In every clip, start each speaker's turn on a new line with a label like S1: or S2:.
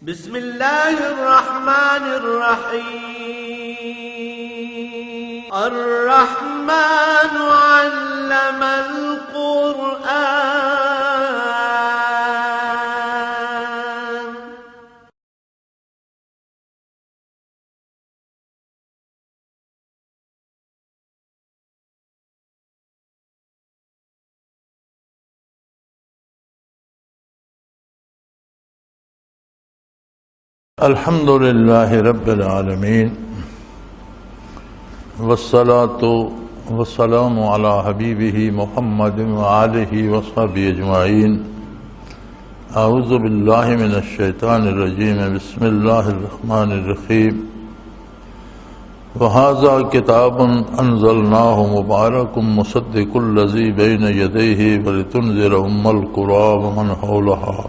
S1: بسم الله الرحمن الرحيم. الرحمن علم القرآن.
S2: الحمد للہ رب العالمین والصلاة والسلام علی حبیبہ محمد وآلہ وصحبہ اجمعین. اعوذ باللہ من الشیطان الرجیم. بسم اللہ الرحمن الرحیم. وہذا کتاب انزلناہ مبارک مصدق الذی بین یدیہ ولتنذر ام القری ومن حولہا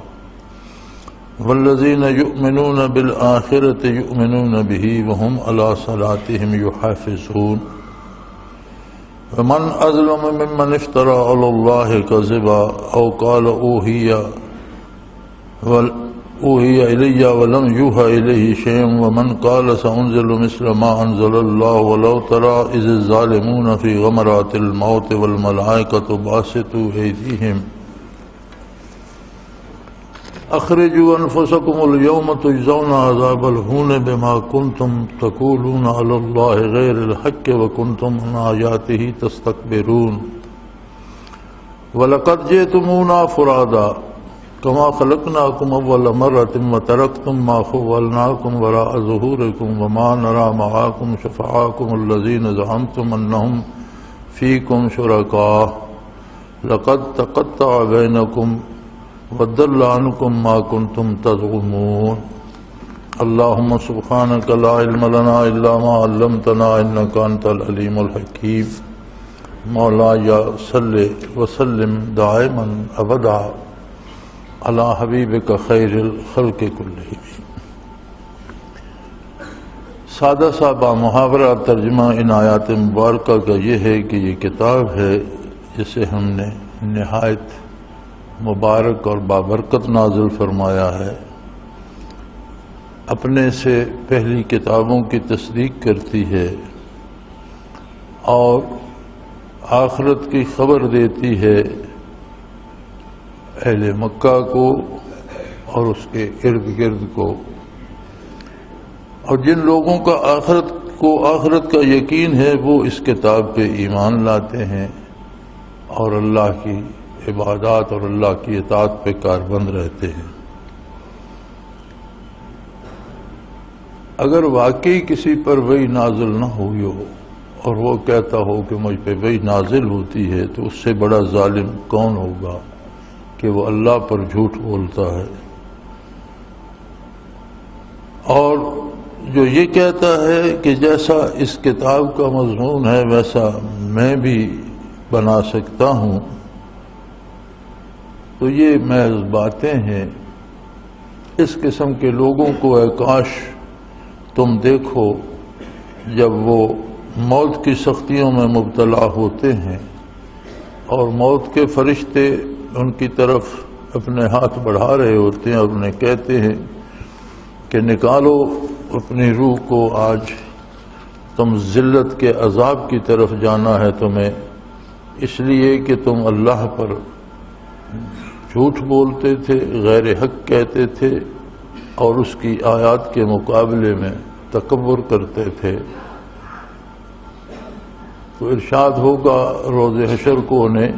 S2: والذین یؤمنون بالآخرة یؤمنون به وهم علی صلاتهم یحافظون. ومن اظلم ممن افترى علی اللہ کذبا او قال اوحی الی ولم یوحى الیہ شیء ومن قال سأنزل مثل ما انزل اللہ ولو تری اذ الظالمون فی غمرات الموت والملائکۃ باسطوا ایدیہم اخرجوا انفسکم اليوم تجزون عذاب الہون بما کنتم تقولون علی اللہ غیر الحق وکنتم عن آیاتہ تستکبرون. وَلَقَدْ جِئْتُمُونَا فُرَادًا كَمَا خَلَقْنَاكُمْ أَوَّلَ مَرَّةٍ وَتَرَكْتُم مَّا خَوَّلْنَاكُمْ وَرَاءَ ظُهُورِكُمْ وَمَا نَرَىٰ مَعَكُمْ شُفَعَاءَكُمُ الَّذِينَ زَعَمْتُمْ أَنَّهُمْ فِيكُمْ شُرَكَاءُ لَقَدْ تَقَطَّعَ بَيْنَكُمْ وَضَلَّ عَنْكُمْ مَا كُنْتُمْ تَزْعُمُونَ. اللهم سبحانك لا علم لنا إلا ما علمتنا إنك أنت العليم الحكيم. مولاي صل وسلم دائما أبدا على حبيبك خير الخلق كلهم. سادہ صاحبہ محاورہ ترجمہ ان آیات مبارکہ کا یہ ہے کہ یہ کتاب ہے جسے ہم نے نہایت مبارک اور بابرکت نازل فرمایا ہے. اپنے سے پہلی کتابوں کی تصدیق کرتی ہے اور آخرت کی خبر دیتی ہے اہل مکہ کو اور اس کے ارد گرد کو. اور جن لوگوں کا آخرت کا یقین ہے وہ اس کتاب پہ ایمان لاتے ہیں اور اللہ کی عبادات اور اللہ کی اطاعت پہ کاربند رہتے ہیں. اگر واقعی کسی پر وحی نازل نہ ہوئی ہو اور وہ کہتا ہو کہ مجھ پہ وحی نازل ہوتی ہے تو اس سے بڑا ظالم کون ہوگا کہ وہ اللہ پر جھوٹ بولتا ہے. اور جو یہ کہتا ہے کہ جیسا اس کتاب کا مضمون ہے ویسا میں بھی بنا سکتا ہوں، تو یہ محض باتیں ہیں. اس قسم کے لوگوں کو اے کاش تم دیکھو جب وہ موت کی سختیوں میں مبتلا ہوتے ہیں اور موت کے فرشتے ان کی طرف اپنے ہاتھ بڑھا رہے ہوتے ہیں اور انہیں کہتے ہیں کہ نکالو اپنی روح کو، آج تم ذلت کے عذاب کی طرف جانا ہے تمہیں، اس لیے کہ تم اللہ پر جھوٹ بولتے تھے، غیر حق کہتے تھے اور اس کی آیات کے مقابلے میں تکبر کرتے تھے. تو ارشاد ہوگا روز حشر کو انہیں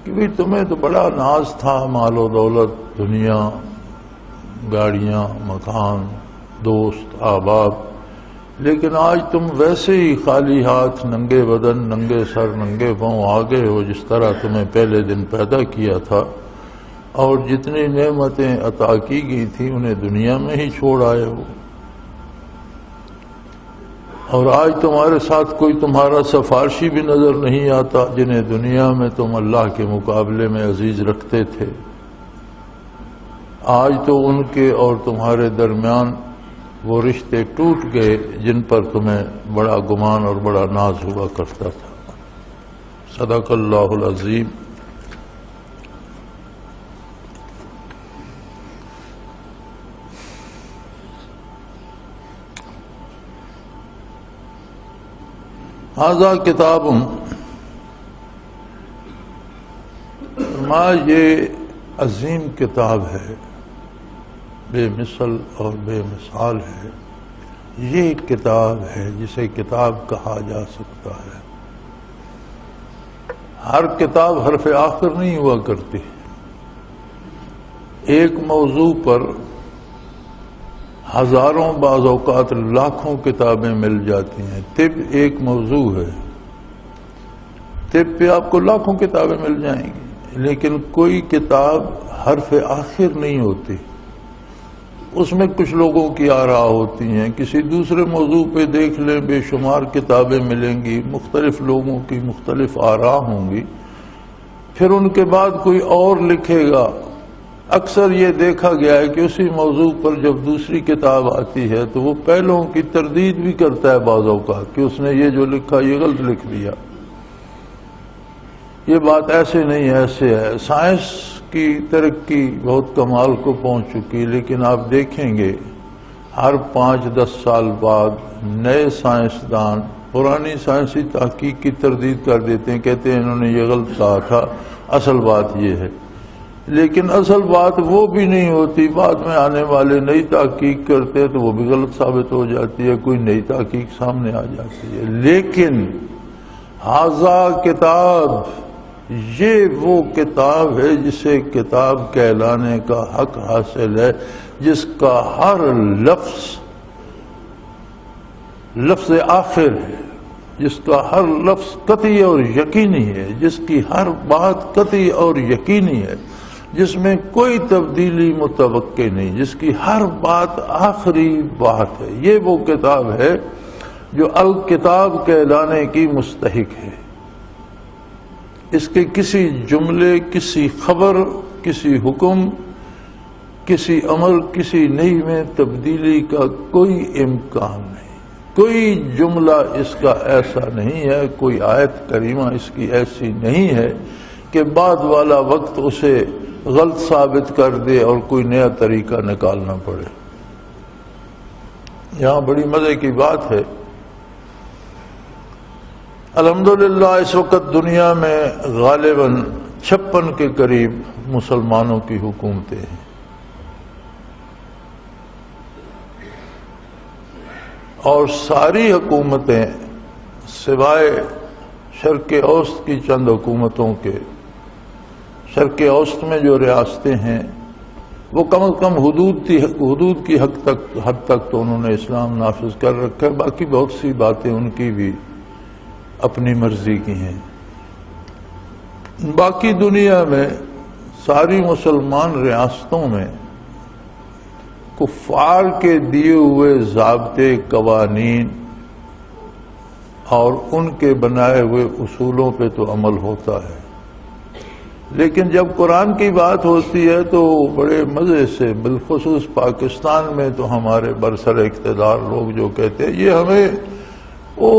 S2: کہ بھئی تمہیں تو بڑا ناز تھا، مال و دولت، دنیا، گاڑیاں، مکان، دوست، احباب، لیکن آج تم ویسے ہی خالی ہاتھ، ننگے بدن، ننگے سر، ننگے پاؤں آ گئے ہو جس طرح تمہیں پہلے دن پیدا کیا تھا، اور جتنی نعمتیں عطا کی گئی تھیں انہیں دنیا میں ہی چھوڑ آئے ہو. اور آج تمہارے ساتھ کوئی تمہارا سفارشی بھی نظر نہیں آتا جنہیں دنیا میں تم اللہ کے مقابلے میں عزیز رکھتے تھے. آج تو ان کے اور تمہارے درمیان وہ رشتے ٹوٹ گئے جن پر تمہیں بڑا گمان اور بڑا ناز ہوا کرتا تھا. صدق اللہ العظیم. ھذا کتاب، یہ عظیم کتاب ہے، بے مثل اور بے مثال ہے. یہ کتاب ہے جسے کتاب کہا جا سکتا ہے. ہر کتاب حرف آخر نہیں ہوا کرتی. ایک موضوع پر ہزاروں، بعض اوقات لاکھوں کتابیں مل جاتی ہیں. طب ایک موضوع ہے، طب پہ آپ کو لاکھوں کتابیں مل جائیں گی، لیکن کوئی کتاب حرف آخر نہیں ہوتی. اس میں کچھ لوگوں کی آراء ہوتی ہیں. کسی دوسرے موضوع پہ دیکھ لیں، بے شمار کتابیں ملیں گی، مختلف لوگوں کی مختلف آراء ہوں گی. پھر ان کے بعد کوئی اور لکھے گا. اکثر یہ دیکھا گیا ہے کہ اسی موضوع پر جب دوسری کتاب آتی ہے تو وہ پہلوں کی تردید بھی کرتا ہے بعض اوقات کہ اس نے یہ جو لکھا یہ غلط لکھ دیا. یہ بات ایسے نہیں، ایسے ہے. سائنس کی ترقی بہت کمال کو پہنچ چکی، لیکن آپ دیکھیں گے ہر 5-10 سال بعد نئے سائنسدان پرانی سائنسی تحقیق کی تردید کر دیتے ہیں، کہتے ہیں انہوں نے یہ غلط کہا تھا، اصل بات یہ ہے. لیکن اصل بات وہ بھی نہیں ہوتی. بعد میں آنے والے نئی تحقیق کرتے ہیں تو وہ بھی غلط ثابت ہو جاتی ہے، کوئی نئی تحقیق سامنے آ جاتی ہے. لیکن ھذا کتاب، یہ وہ کتاب ہے جسے کتاب کہلانے کا حق حاصل ہے، جس کا ہر لفظ آخر ہے، جس کا ہر لفظ قطعی اور یقینی ہے، جس کی ہر بات قطعی اور یقینی ہے، جس میں کوئی تبدیلی متوقع نہیں، جس کی ہر بات آخری بات ہے. یہ وہ کتاب ہے جو الکتاب کہلانے کی مستحق ہے. اس کے کسی جملے، کسی خبر، کسی حکم، کسی امر، کسی نہی میں تبدیلی کا کوئی امکان نہیں. کوئی جملہ اس کا ایسا نہیں ہے، کوئی آیت کریمہ اس کی ایسی نہیں ہے کہ بعد والا وقت اسے غلط ثابت کر دے اور کوئی نیا طریقہ نکالنا پڑے. یہاں بڑی مزے کی بات ہے، الحمدللہ اس وقت دنیا میں غالباً 56 کے قریب مسلمانوں کی حکومتیں ہیں. اور ساری حکومتیں سوائے شرق اوسط کی چند حکومتوں کے، شرق اوسط میں جو ریاستیں ہیں وہ کم از کم حدود کی حد تک تو انہوں نے اسلام نافذ کر رکھا ہے. باقی بہت سی باتیں ان کی بھی اپنی مرضی کی ہیں. باقی دنیا میں ساری مسلمان ریاستوں میں کفار کے دیے ہوئے ضابطے، قوانین اور ان کے بنائے ہوئے اصولوں پہ تو عمل ہوتا ہے. لیکن جب قرآن کی بات ہوتی ہے تو بڑے مزے سے، بالخصوص پاکستان میں تو ہمارے برسر اقتدار لوگ جو کہتے ہیں یہ ہمیں وہ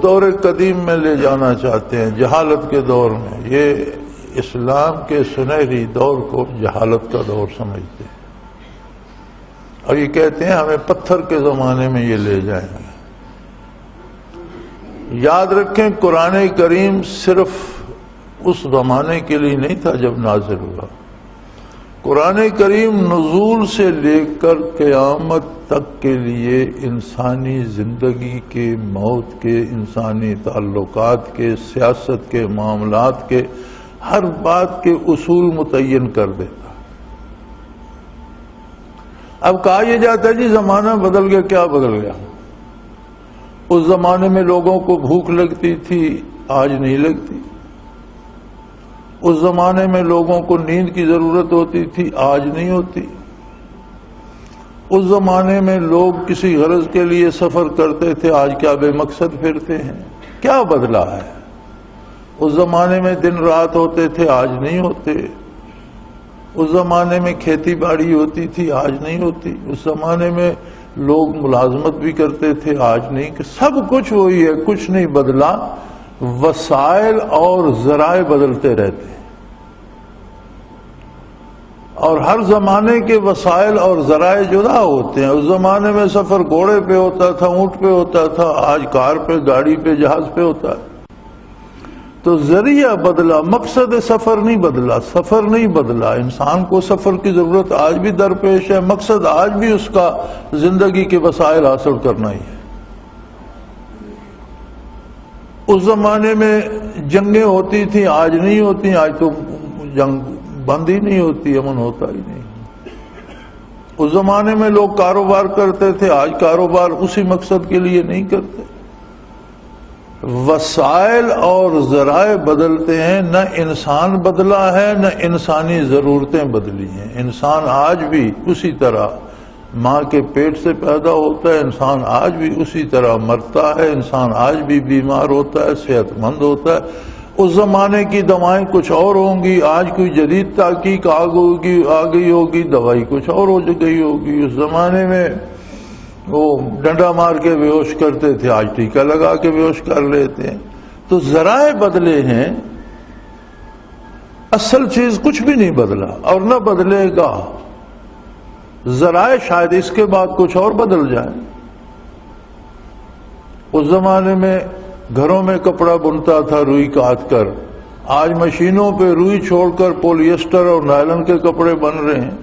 S2: دور قدیم میں لے جانا چاہتے ہیں، جہالت کے دور میں. یہ اسلام کے سنہری دور کو جہالت کا دور سمجھتے ہیں اور یہ کہتے ہیں ہمیں پتھر کے زمانے میں یہ لے جائیں گے. یاد رکھیں قرآن کریم صرف اس زمانے کے لیے نہیں تھا جب نازل ہوا. قرآن کریم نزول سے لے کر قیامت تک کے لیے انسانی زندگی کے، موت کے، انسانی تعلقات کے، سیاست کے، معاملات کے، ہر بات کے اصول متعین کر دیتا. اب کہا یہ جاتا ہے جی زمانہ بدل گیا. کیا بدل گیا؟ اس زمانے میں لوگوں کو بھوک لگتی تھی، آج نہیں لگتی. اس زمانے میں لوگوں کو نیند کی ضرورت ہوتی تھی، آج نہیں ہوتی. اس زمانے میں لوگ کسی غرض کے لیے سفر کرتے تھے، آج کیا بے مقصد پھرتے ہیں. کیا بدلا ہے؟ اس زمانے میں دن رات ہوتے تھے، آج نہیں ہوتے. اس زمانے میں کھیتی باڑی ہوتی تھی، آج نہیں ہوتی. اس زمانے میں لوگ ملازمت بھی کرتے تھے، آج نہیں. سب کچھ وہی ہے، کچھ نہیں بدلا. وسائل اور ذرائع بدلتے رہتے ہیں. اور ہر زمانے کے وسائل اور ذرائع جدا ہوتے ہیں. اس زمانے میں سفر گھوڑے پہ ہوتا تھا، اونٹ پہ ہوتا تھا، آج کار پہ، گاڑی پہ، جہاز پہ ہوتا ہے. تو ذریعہ بدلا، مقصد سفر نہیں بدلا، سفر نہیں بدلا. انسان کو سفر کی ضرورت آج بھی درپیش ہے، مقصد آج بھی اس کا زندگی کے وسائل حاصل کرنا ہی ہے. اس زمانے میں جنگیں ہوتی تھیں، آج نہیں ہوتی. آج تو جنگ بند ہی نہیں ہوتی، امن ہوتا ہی نہیں. اس زمانے میں لوگ کاروبار کرتے تھے، آج کاروبار اسی مقصد کے لیے نہیں کرتے. وسائل اور ذرائع بدلتے ہیں، نہ انسان بدلا ہے نہ انسانی ضرورتیں بدلی ہیں. انسان آج بھی اسی طرح ماں کے پیٹ سے پیدا ہوتا ہے، انسان آج بھی اسی طرح مرتا ہے، انسان آج بھی بیمار ہوتا ہے، صحت مند ہوتا ہے. اس زمانے کی دوائیں کچھ اور ہوں گی، آج کوئی جدید تحقیق آ گئی ہوگی، دوائی کچھ اور ہو گئی ہوگی. اس زمانے میں وہ ڈنڈا مار کے بے ہوش کرتے تھے، آج ٹیکہ لگا کے بے ہوش کر لیتے ہیں. تو ذرائع بدلے ہیں، اصل چیز کچھ بھی نہیں بدلا اور نہ بدلے گا. ذرائع شاید اس کے بعد کچھ اور بدل جائیں. اس زمانے میں گھروں میں کپڑا بنتا تھا روئی کاٹ کر، آج مشینوں پہ روئی چھوڑ کر پولیسٹر اور نائلن کے کپڑے بن رہے ہیں.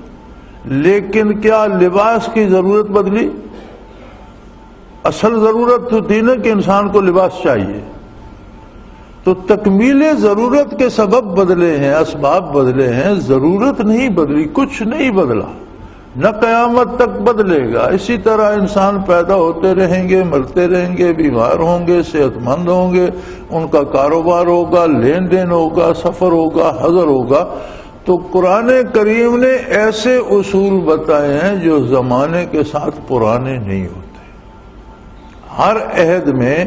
S2: لیکن کیا لباس کی ضرورت بدلی؟ اصل ضرورت تو تھی نا کہ انسان کو لباس چاہیے. تو تکمیل ضرورت کے سبب بدلے ہیں، اسباب بدلے ہیں، ضرورت نہیں بدلی، کچھ نہیں بدلا، نہ قیامت تک بدلے گا. اسی طرح انسان پیدا ہوتے رہیں گے، مرتے رہیں گے، بیمار ہوں گے، صحت مند ہوں گے، ان کا کاروبار ہوگا، لین دین ہوگا، سفر ہوگا، حضر ہوگا. تو قرآن کریم نے ایسے اصول بتائے ہیں جو زمانے کے ساتھ پرانے نہیں ہوتے. ہر عہد میں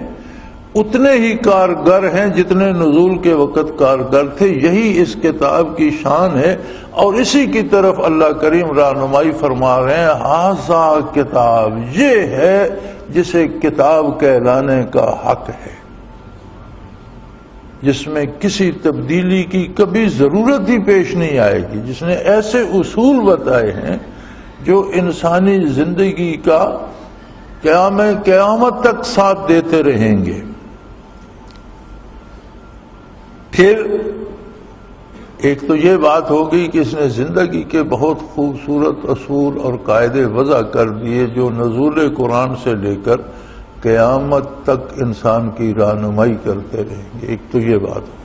S2: اتنے ہی کارگر ہیں جتنے نزول کے وقت کارگر تھے. یہی اس کتاب کی شان ہے اور اسی کی طرف اللہ کریم رہنمائی فرما رہے ہیں. ھذا کتاب، یہ ہے جسے کتاب کہلانے کا حق ہے، جس میں کسی تبدیلی کی کبھی ضرورت ہی پیش نہیں آئے گی، جس نے ایسے اصول بتائے ہیں جو انسانی زندگی کا قیامت تک ساتھ دیتے رہیں گے. پھر ایک تو یہ بات ہوگی کہ اس نے زندگی کے بہت خوبصورت اصول اور قاعدے وضع کر دیے جو نزول قرآن سے لے کر قیامت تک انسان کی رہنمائی کرتے رہیں گے. ایک تو یہ بات ہوگی.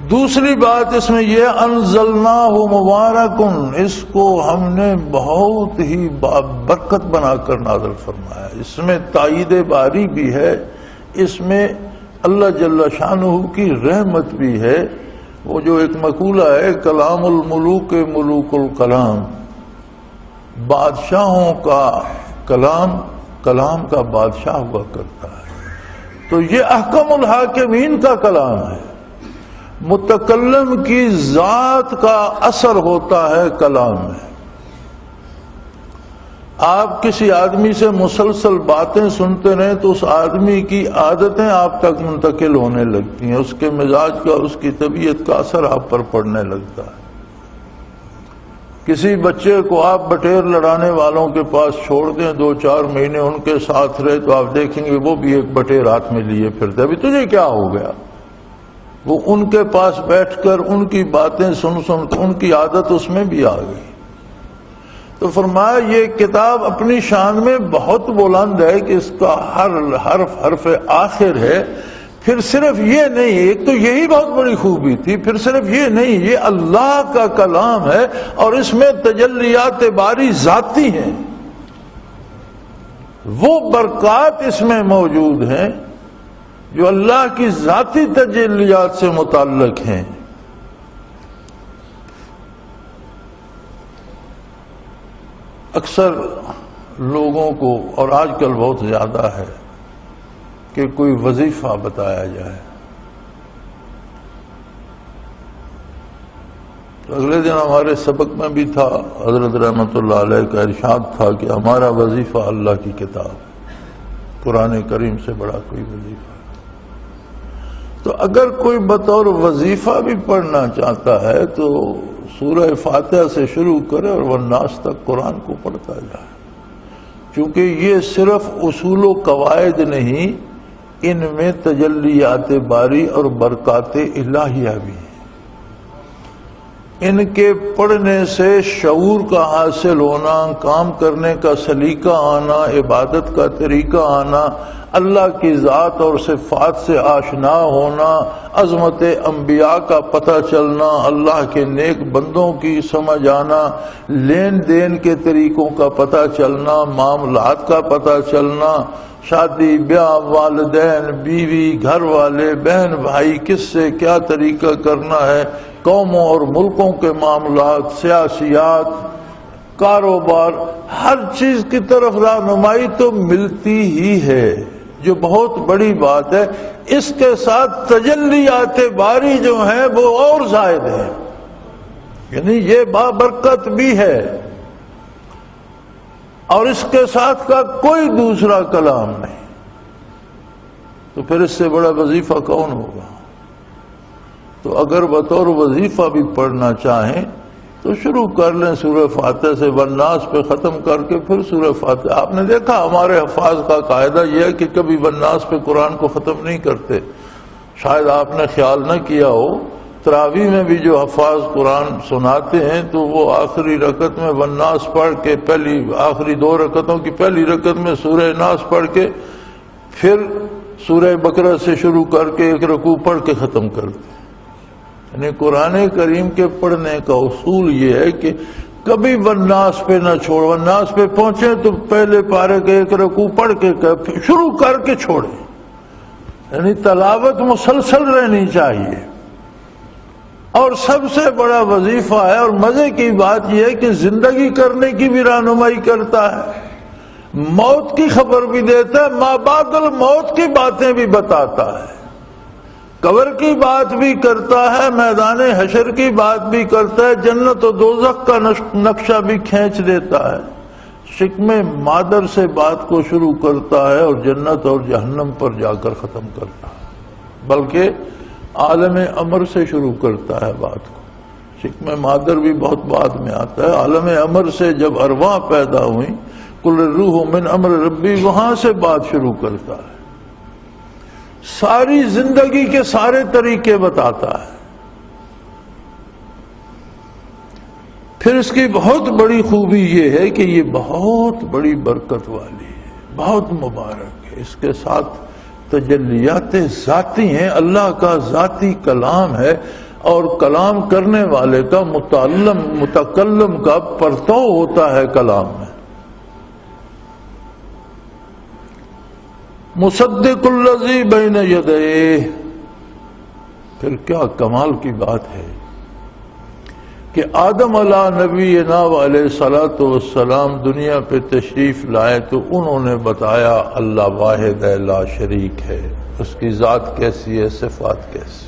S2: دوسری بات اس میں یہ انزلناہ مبارکن، اس کو ہم نے بہت ہی برکت بنا کر نازل فرمایا. اس میں تائید باری بھی ہے، اس میں اللہ جل شانہ کی رحمت بھی ہے. وہ جو ایک مقولہ ہے، کلام الملوک ملوک الکلام، بادشاہوں کا کلام کلام کا بادشاہ ہوا کرتا ہے. تو یہ احکم الحاکمین کا کلام ہے. متکلم کی ذات کا اثر ہوتا ہے کلام میں. آپ کسی آدمی سے مسلسل باتیں سنتے رہیں تو اس آدمی کی عادتیں آپ تک منتقل ہونے لگتی ہیں، اس کے مزاج کا، اس کی طبیعت کا اثر آپ پر پڑنے لگتا ہے. کسی بچے کو آپ بٹیر لڑانے والوں کے پاس چھوڑ دیں، 2-4 مہینے ان کے ساتھ رہے تو آپ دیکھیں گے وہ بھی ایک بٹیر ہاتھ میں لیے پھرتے. ابھی تجھے کیا ہو گیا؟ وہ ان کے پاس بیٹھ کر ان کی باتیں سن ان کی عادت اس میں بھی آ گئی. تو فرمایا یہ کتاب اپنی شان میں بہت بلند ہے کہ اس کا ہر حرف آخر ہے. پھر صرف یہ نہیں، ایک تو یہی بہت بڑی خوبی تھی، پھر صرف یہ نہیں، یہ اللہ کا کلام ہے اور اس میں تجلیات باری ذاتی ہیں. وہ برکات اس میں موجود ہیں جو اللہ کی ذاتی تجلیات سے متعلق ہیں. اکثر لوگوں کو، اور آج کل بہت زیادہ ہے، کہ کوئی وظیفہ بتایا جائے تو اگلے دن ہمارے سبق میں بھی تھا، حضرت رحمت اللہ علیہ کا ارشاد تھا کہ ہمارا وظیفہ اللہ کی کتاب، قرآن کریم سے بڑا کوئی وظیفہ. تو اگر کوئی بطور وظیفہ بھی پڑھنا چاہتا ہے تو سورہ فاتحہ سے شروع کرے اور والناس تک قرآن کو پڑھتا جائے، چونکہ یہ صرف اصول و قواعد نہیں، ان میں تجلیات باری اور برکات الہیہ بھی ہیں۔ ان کے پڑھنے سے شعور کا حاصل ہونا، کام کرنے کا سلیقہ آنا، عبادت کا طریقہ آنا، اللہ کی ذات اور صفات سے آشنا ہونا، عظمت انبیاء کا پتہ چلنا، اللہ کے نیک بندوں کی سمجھ آنا، لین دین کے طریقوں کا پتہ چلنا، معاملات کا پتہ چلنا، شادی بیاہ، والدین، بیوی، گھر والے، بہن بھائی، کس سے کیا طریقہ کرنا ہے، قوموں اور ملکوں کے معاملات، سیاسیات، کاروبار، ہر چیز کی طرف رہنمائی تو ملتی ہی ہے، جو بہت بڑی بات ہے۔ اس کے ساتھ تجلیات باری جو ہیں وہ اور زائد ہیں، یعنی یہ بابرکت بھی ہے، اور اس کے ساتھ کا کوئی دوسرا کلام نہیں، تو پھر اس سے بڑا وظیفہ کون ہوگا؟ تو اگر بطور وظیفہ بھی پڑھنا چاہیں تو شروع کر لیں سورہ فاتحہ سے، والناس پہ ختم کر کے پھر سورہ فاتحہ۔ آپ نے دیکھا ہمارے حفاظ کا قاعدہ یہ ہے کہ کبھی والناس پہ قرآن کو ختم نہیں کرتے، شاید آپ نے خیال نہ کیا ہو، تراویح میں بھی جو حفاظ قرآن سناتے ہیں تو وہ آخری رکعت میں والناس پڑھ کے، آخری 2 رکعتوں کی پہلی رکعت میں سورہ ناس پڑھ کے پھر سورہ بقرہ سے شروع کر کے 1 رکوع پڑھ کے ختم کرتے ہیں۔ یعنی قرآن کریم کے پڑھنے کا اصول یہ ہے کہ کبھی والناس پہ نہ چھوڑ، والناس پہ پہنچے تو پہلے پارے کے 1 رکوع پڑھ کے شروع کر کے چھوڑیں، یعنی تلاوت مسلسل رہنی چاہیے۔ اور سب سے بڑا وظیفہ ہے، اور مزے کی بات یہ ہے کہ زندگی کرنے کی بھی رہنمائی کرتا ہے، موت کی خبر بھی دیتا ہے، ما بعد الموت کی باتیں بھی بتاتا ہے، قبر کی بات بھی کرتا ہے، میدان حشر کی بات بھی کرتا ہے، جنت و دوزخ کا نقشہ بھی کھینچ دیتا ہے، شکم مادر سے بات کو شروع کرتا ہے اور جنت اور جہنم پر جا کر ختم کرتا ہے، بلکہ عالم امر سے شروع کرتا ہے بات کو۔ شکم مادر بھی بہت بعد میں آتا ہے، عالم امر سے جب ارواح پیدا ہوئیں، قل الروح من امر ربی، وہاں سے بات شروع کرتا ہے، ساری زندگی کے سارے طریقے بتاتا ہے۔ پھر اس کی بہت بڑی خوبی یہ ہے کہ یہ بہت بڑی برکت والی ہے، بہت مبارک ہے، اس کے ساتھ تجلیات ذاتی ہیں، اللہ کا ذاتی کلام ہے، اور کلام کرنے والے کا متکلم کا پرتو ہوتا ہے کلام میں۔ مصدق الذی بین یدیہ، پھر کیا کمال کی بات ہے کہ آدم علیہ نبینا علیہ الصلوۃ والسلام دنیا پہ تشریف لائے تو انہوں نے بتایا اللہ واحد ہے، لا شریک ہے، اس کی ذات کیسی ہے، صفات کیسی،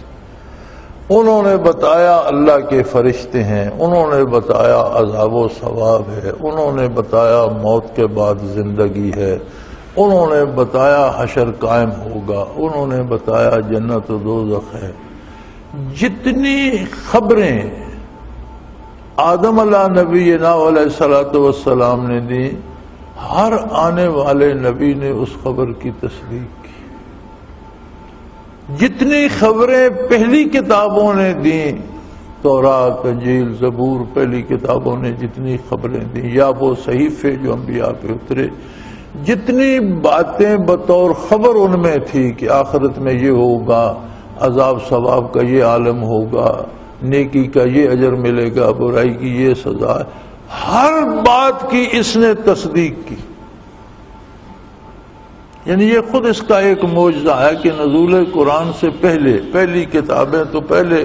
S2: انہوں نے بتایا اللہ کے فرشتے ہیں، انہوں نے بتایا عذاب و ثواب ہے، انہوں نے بتایا موت کے بعد زندگی ہے، انہوں نے بتایا حشر قائم ہوگا، انہوں نے بتایا جنت و دوزخ ہے۔ جتنی خبریں آدم علیہ نبینا علیہ الصلوۃ والسلام نے دی، ہر آنے والے نبی نے اس خبر کی تصدیق کی۔ جتنی خبریں پہلی کتابوں نے دیں، تورات، انجیل، زبور، پہلی کتابوں نے جتنی خبریں دیں، یا وہ صحیفے جو انبیاء پہ اترے، جتنی باتیں بطور خبر ان میں تھی کہ آخرت میں یہ ہوگا، عذاب ثواب کا یہ عالم ہوگا، نیکی کا یہ اجر ملے گا، برائی کی یہ سزا ہے، ہر بات کی اس نے تصدیق کی۔ یعنی یہ خود اس کا ایک معجزہ ہے کہ نزول قرآن سے پہلی کتابیں تو پہلے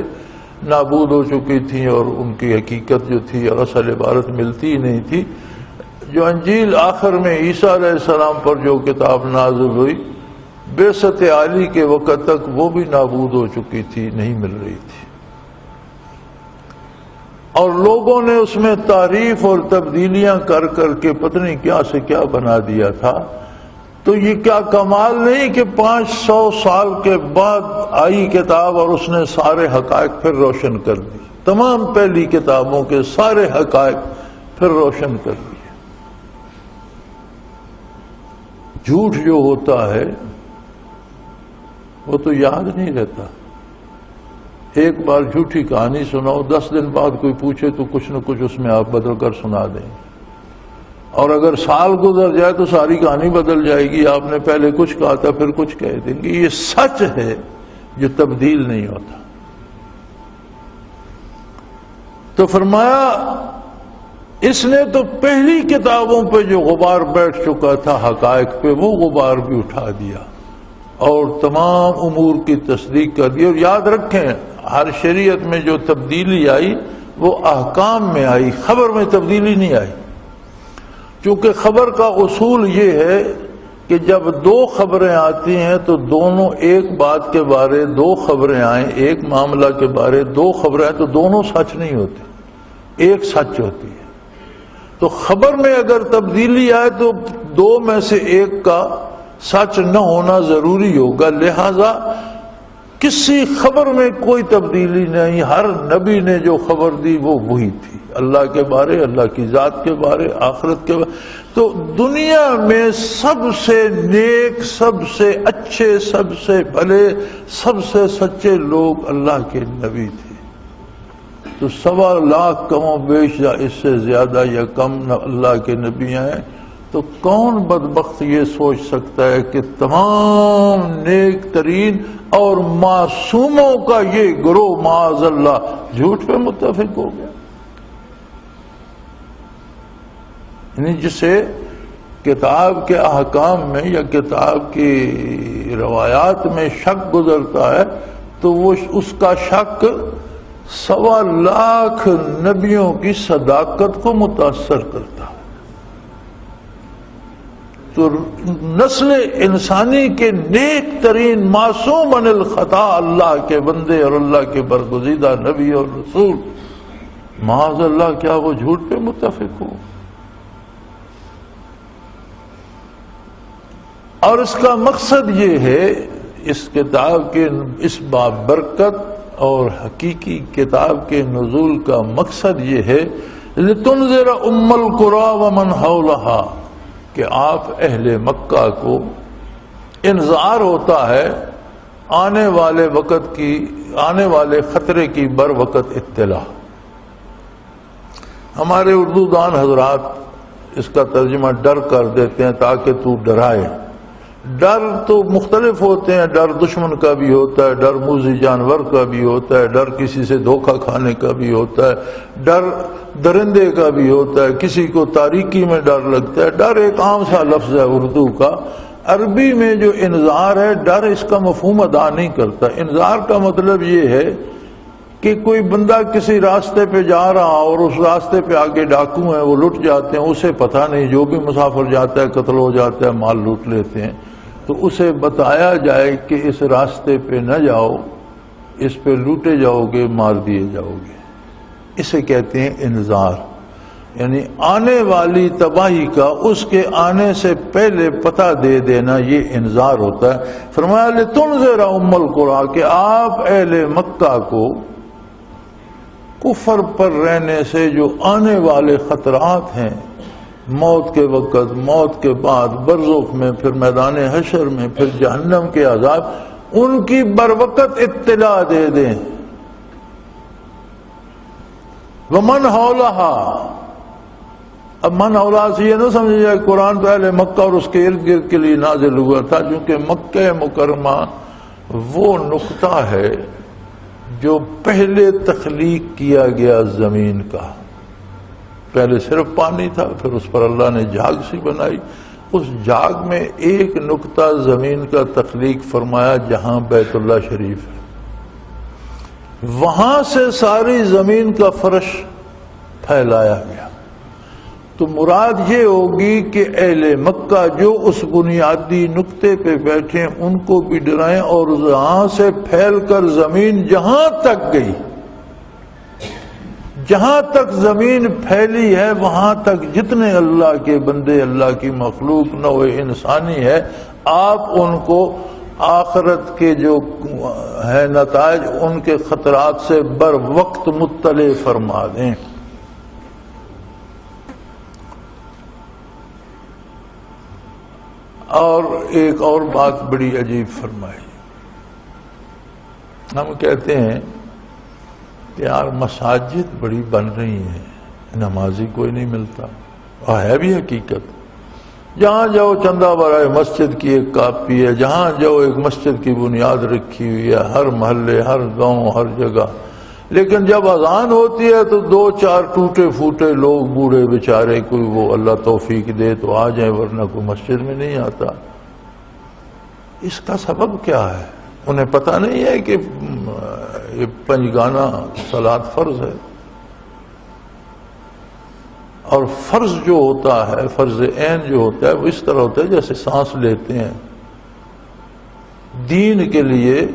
S2: نابود ہو چکی تھیں، اور ان کی حقیقت جو تھی اور اصل عبارت ملتی ہی نہیں تھی۔ جو انجیل آخر میں عیسیٰ علیہ السلام پر جو کتاب نازل ہوئی، بعثت عالی کے وقت تک وہ بھی نابود ہو چکی تھی، نہیں مل رہی تھی، اور لوگوں نے اس میں تعریف اور تبدیلیاں کر کر کے پتہ نہیں کیا سے کیا بنا دیا تھا۔ تو یہ کیا کمال نہیں کہ 500 سال کے بعد آئی کتاب اور اس نے سارے حقائق پھر روشن کر دی، تمام پہلی کتابوں کے سارے حقائق پھر روشن کر دیے۔ جھوٹ جو ہوتا ہے وہ تو یاد نہیں رہتا، ایک بار جھوٹی کہانی سناؤ، 10 دن بعد کوئی پوچھے تو کچھ نہ کچھ اس میں آپ بدل کر سنا دیں، اور اگر سال گزر جائے تو ساری کہانی بدل جائے گی، آپ نے پہلے کچھ کہا تھا پھر کچھ کہہ دیں گے۔ یہ سچ ہے جو تبدیل نہیں ہوتا۔ تو فرمایا اس نے تو پہلی کتابوں پہ جو غبار بیٹھ چکا تھا حقائق پہ، وہ غبار بھی اٹھا دیا اور تمام امور کی تصدیق کر دی۔ اور یاد رکھیں ہر شریعت میں جو تبدیلی آئی وہ احکام میں آئی، خبر میں تبدیلی نہیں آئی، چونکہ خبر کا اصول یہ ہے کہ جب 2 خبریں آتی ہیں تو دونوں ایک بات کے بارے 2 خبریں آئیں، ایک معاملہ کے بارے 2 خبریں آئیں تو دونوں سچ نہیں ہوتے، ایک سچ ہوتی ہے۔ تو خبر میں اگر تبدیلی آئے تو 2 میں سے ایک کا سچ نہ ہونا ضروری ہوگا، لہذا کسی خبر میں کوئی تبدیلی نہیں، ہر نبی نے جو خبر دی وہ وہی تھی، اللہ کے بارے، اللہ کی ذات کے بارے، آخرت کے بارے۔ تو دنیا میں سب سے نیک، سب سے اچھے، سب سے بھلے، سب سے سچے لوگ اللہ کے نبی تھے۔ تو 1.25 لاکھ کم و بیش یا اس سے زیادہ یا کم اللہ کے نبی ہیں، تو کون بدبخت یہ سوچ سکتا ہے کہ تمام نیک ترین اور معصوموں کا یہ گروہ معاذ اللہ جھوٹ پہ متفق ہو گیا؟ یعنی جسے کتاب کے احکام میں یا کتاب کی روایات میں شک گزرتا ہے تو وہ اس کا شک 1.25 لاکھ نبیوں کی صداقت کو متاثر کرتا ہے۔ تو نسل انسانی کے نیک ترین معصوم عن الخطا اللہ کے بندے اور اللہ کے برگزیدہ نبی اور رسول، معاذ اللہ کیا وہ جھوٹ پہ متفق ہو؟ اور اس کا مقصد یہ ہے، اس کتاب کے اس بابرکت اور حقیقی کتاب کے نزول کا مقصد یہ ہے لِتُنذِرَ أُمَّ الْقُرَىٰ وَمَنْ حَوْلَهَا، کہ آپ اہل مکہ کو انذار ہوتا ہے آنے والے وقت کی، آنے والے خطرے کی بر وقت اطلاع۔ ہمارے اردو دان حضرات اس کا ترجمہ ڈر کر دیتے ہیں تاکہ تو ڈرائے۔ ڈر تو مختلف ہوتے ہیں، ڈر دشمن کا بھی ہوتا ہے، ڈر موذی جانور کا بھی ہوتا ہے، ڈر کسی سے دھوکہ کھانے کا بھی ہوتا ہے، ڈر درندے کا بھی ہوتا ہے، کسی کو تاریکی میں ڈر لگتا ہے۔ ڈر ایک عام سا لفظ ہے اردو کا، عربی میں جو انذار ہے ڈر اس کا مفہوم ادا نہیں کرتا۔ انذار کا مطلب یہ ہے کہ کوئی بندہ کسی راستے پہ جا رہا اور اس راستے پہ آگے ڈاکو ہیں، وہ لٹ جاتے ہیں، اسے پتہ نہیں، جو بھی مسافر جاتا ہے قتل ہو جاتا ہے، مال لوٹ لیتے ہیں، تو اسے بتایا جائے کہ اس راستے پہ نہ جاؤ، اس پہ لوٹے جاؤ گے، مار دیے جاؤ گے، اسے کہتے ہیں انذار۔ یعنی آنے والی تباہی کا اس کے آنے سے پہلے پتہ دے دینا، یہ انذار ہوتا ہے۔ فرمایا لِتُنذِرَ أُمَّ الْقُرَىٰ، کہ آپ اہل مکہ کو کفر پر رہنے سے جو آنے والے خطرات ہیں، موت کے وقت، موت کے بعد، برزخ میں، پھر میدان حشر میں، پھر جہنم کے عذاب، ان کی بروقت اطلاع دے دیں۔ وَمَنْ حَوْلَهَا، اب من حولہا سے یہ نہ سمجھ جائے قرآن تو اہل مکہ اور اس کے ارد گرد کے لیے نازل ہوا تھا، چونکہ مکہ مکرمہ وہ نقطہ ہے جو پہلے تخلیق کیا گیا زمین کا۔ پہلے صرف پانی تھا، پھر اس پر اللہ نے جھاگ سی بنائی، اس جھاگ میں ایک نقطہ زمین کا تخلیق فرمایا جہاں بیت اللہ شریف ہے، وہاں سے ساری زمین کا فرش پھیلایا گیا۔ تو مراد یہ ہوگی کہ اہل مکہ جو اس بنیادی نقطے پہ بیٹھے ان کو بھی ڈرائیں، اور وہاں سے پھیل کر زمین جہاں تک گئی، جہاں تک زمین پھیلی ہے وہاں تک جتنے اللہ کے بندے، اللہ کی مخلوق نوع انسانی ہے، آپ ان کو آخرت کے جو ہے نتائج ان کے خطرات سے بر وقت مطلع فرما دیں۔ اور ایک اور بات بڑی عجیب فرمائی، ہم کہتے ہیں کہ یار مساجد بڑی بن رہی ہیں، نمازی کوئی نہیں ملتا، اور ہے بھی حقیقت۔ جہاں جاؤ چندہ برائے مسجد کی ایک کاپی ہے، جہاں جاؤ ایک مسجد کی بنیاد رکھی ہوئی ہے، ہر محلے، ہر گاؤں، ہر جگہ۔ لیکن جب اذان ہوتی ہے تو 2-4 ٹوٹے پھوٹے لوگ، بوڑھے بیچارے، کوئی وہ اللہ توفیق دے تو آ جائیں، ورنہ کوئی مسجد میں نہیں آتا۔ اس کا سبب کیا ہے؟ انہیں پتہ نہیں ہے کہ یہ پنجگانہ صلاۃ فرض ہے، اور فرض جو ہوتا ہے، فرض عین جو ہوتا ہے، وہ اس طرح ہوتا ہے جیسے سانس لیتے ہیں۔ دین کے لیے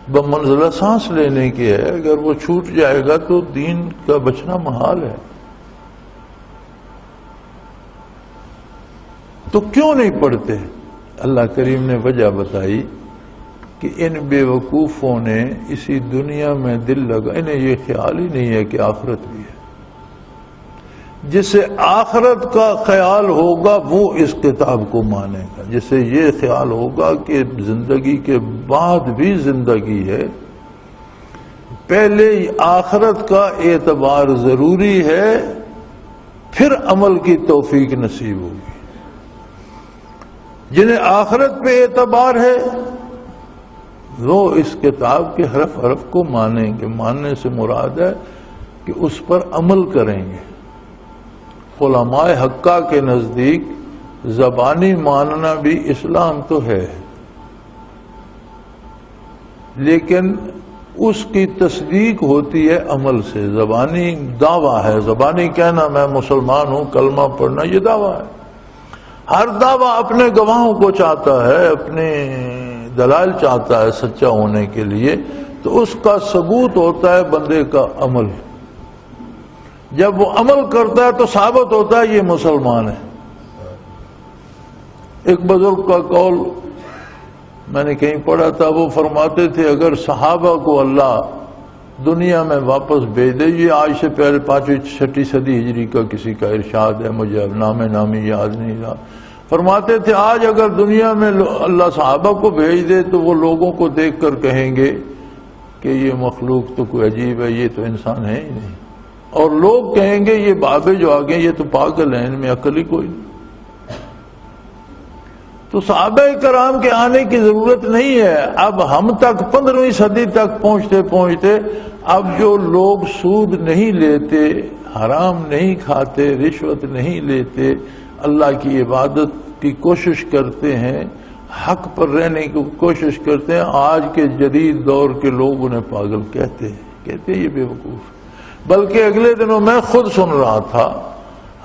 S2: بمنزلہ سانس لینے کی ہے، اگر وہ چھوٹ جائے گا تو دین کا بچنا محال ہے۔ تو کیوں نہیں پڑھتے؟ اللہ کریم نے وجہ بتائی کہ ان بے وقوفوں نے اسی دنیا میں دل لگا، انہیں یہ خیال ہی نہیں ہے کہ آخرت بھی ہے۔ جسے آخرت کا خیال ہوگا وہ اس کتاب کو مانے گا، جسے یہ خیال ہوگا کہ زندگی کے بعد بھی زندگی ہے، پہلے آخرت کا اعتبار ضروری ہے، پھر عمل کی توفیق نصیب ہوگی۔ جنہیں آخرت پہ اعتبار ہے وہ اس کتاب کے حرف حرف کو مانیں گے۔ ماننے سے مراد ہے کہ اس پر عمل کریں گے۔ علماء حقہ کے نزدیک زبانی ماننا بھی اسلام تو ہے، لیکن اس کی تصدیق ہوتی ہے عمل سے۔ زبانی دعویٰ ہے، زبانی کہنا میں مسلمان ہوں، کلمہ پڑھنا، یہ دعویٰ ہے۔ ہر دعویٰ اپنے گواہوں کو چاہتا ہے، اپنے دلائل چاہتا ہے سچا ہونے کے لیے، تو اس کا ثبوت ہوتا ہے بندے کا عمل۔ جب وہ عمل کرتا ہے تو ثابت ہوتا ہے یہ مسلمان ہے۔ ایک بزرگ کا قول میں نے کہیں پڑھا تھا، وہ فرماتے تھے اگر صحابہ کو اللہ دنیا میں واپس بھیج دے، یہ آج سے پہلے 5ویں-6ویں صدی ہجری کا کسی کا ارشاد ہے، مجھے اب نامی یاد نہیں رہا، فرماتے تھے آج اگر دنیا میں اللہ صحابہ کو بھیج دے تو وہ لوگوں کو دیکھ کر کہیں گے کہ یہ مخلوق تو کوئی عجیب ہے، یہ تو انسان ہے ہی نہیں، اور لوگ کہیں گے یہ بابے جو آگے یہ تو پاگل ہیں، ان میں عقل ہی کوئی نہیں۔ تو صحابہ کرام کے آنے کی ضرورت نہیں ہے۔ اب ہم تک 15ویں صدی تک پہنچتے پہنچتے اب جو لوگ سود نہیں لیتے، حرام نہیں کھاتے، رشوت نہیں لیتے، اللہ کی عبادت کی کوشش کرتے ہیں، حق پر رہنے کی کوشش کرتے ہیں، آج کے جدید دور کے لوگ انہیں پاگل کہتے ہیں یہ بے وقوف۔ بلکہ اگلے دنوں میں خود سن رہا تھا،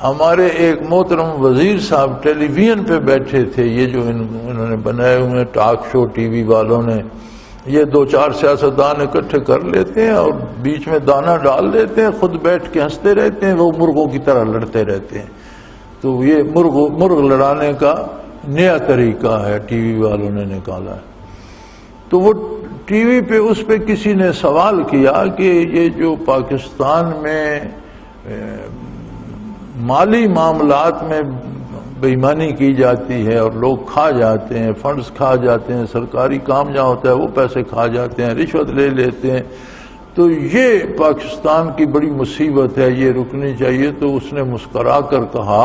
S2: ہمارے ایک محترم وزیر صاحب ٹیلی ویژن پہ بیٹھے تھے، یہ جو انہوں نے بنائے ہوئے ٹاک شو ٹی وی والوں نے، یہ 2-4 سیاستدان اکٹھے کر لیتے ہیں اور بیچ میں دانہ ڈال دیتے ہیں، خود بیٹھ کے ہنستے رہتے ہیں، وہ مرغوں کی طرح لڑتے رہتے ہیں۔ تو یہ مرغ لڑانے کا نیا طریقہ ہے، ٹی وی والوں نے نکالا ہے۔ تو وہ ٹی وی پہ اس پہ کسی نے سوال کیا کہ یہ جو پاکستان میں مالی معاملات میں بے ایمانی کی جاتی ہے اور لوگ کھا جاتے ہیں، فنڈز کھا جاتے ہیں، سرکاری کام جہاں ہوتا ہے وہ پیسے کھا جاتے ہیں، رشوت لے لیتے ہیں، تو یہ پاکستان کی بڑی مصیبت ہے، یہ رکنی چاہیے۔ تو اس نے مسکرا کر کہا،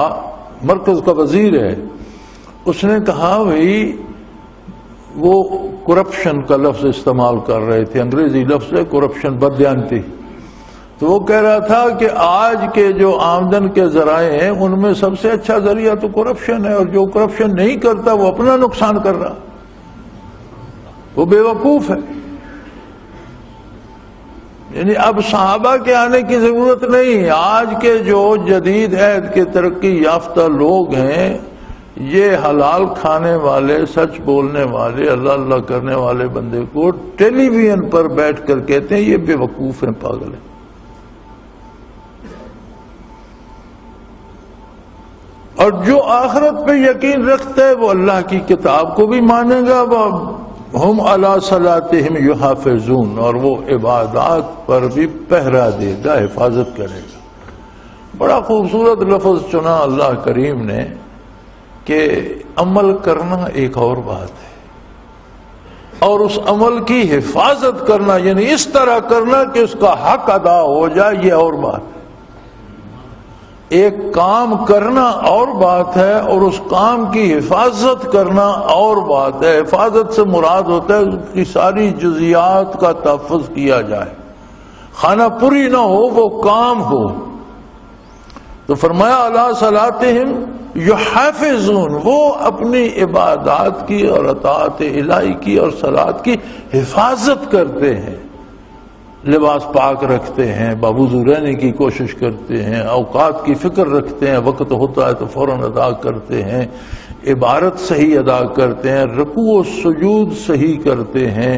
S2: مرکز کا وزیر ہے، اس نے کہا بھائی وہ کرپشن کا لفظ استعمال کر رہے تھے، انگریزی لفظ ہے کرپشن، بددیانتی۔ تو وہ کہہ رہا تھا کہ آج کے جو آمدن کے ذرائع ہیں ان میں سب سے اچھا ذریعہ تو کرپشن ہے، اور جو کرپشن نہیں کرتا وہ اپنا نقصان کر رہا، وہ بے وقوف ہے۔ یعنی اب صحابہ کے آنے کی ضرورت نہیں، آج کے جو جدید عہد کے ترقی یافتہ لوگ ہیں، یہ حلال کھانے والے، سچ بولنے والے، اللہ اللہ کرنے والے بندے کو ٹیلی ویژن پر بیٹھ کر کہتے ہیں یہ بے وقوف ہیں، پاگل ہیں۔ اور جو آخرت پہ یقین رکھتا ہے وہ اللہ کی کتاب کو بھی مانے گا، وہ ہم علی صلاتہم یحافظون، اور وہ عبادات پر بھی پہرا دے گا، حفاظت کرے گا۔ بڑا خوبصورت لفظ چنا اللہ کریم نے کہ عمل کرنا ایک اور بات ہے، اور اس عمل کی حفاظت کرنا یعنی اس طرح کرنا کہ اس کا حق ادا ہو جائے، یہ اور بات ہے۔ ایک کام کرنا اور بات ہے، اور اس کام کی حفاظت کرنا اور بات ہے۔ حفاظت سے مراد ہوتا ہے اس کی ساری جزیات کا تحفظ کیا جائے، خانہ پوری نہ ہو، وہ کام ہو۔ تو فرمایا علی صلاتہم یحافظون، وہ اپنی عبادات کی اور اطاعت الہی کی اور صلاۃ کی حفاظت کرتے ہیں، لباس پاک رکھتے ہیں، بابوضو رہنے کی کوشش کرتے ہیں، اوقات کی فکر رکھتے ہیں، وقت ہوتا ہے تو فوراً ادا کرتے ہیں، عبارت صحیح ادا کرتے ہیں، رکوع و سجود صحیح کرتے ہیں،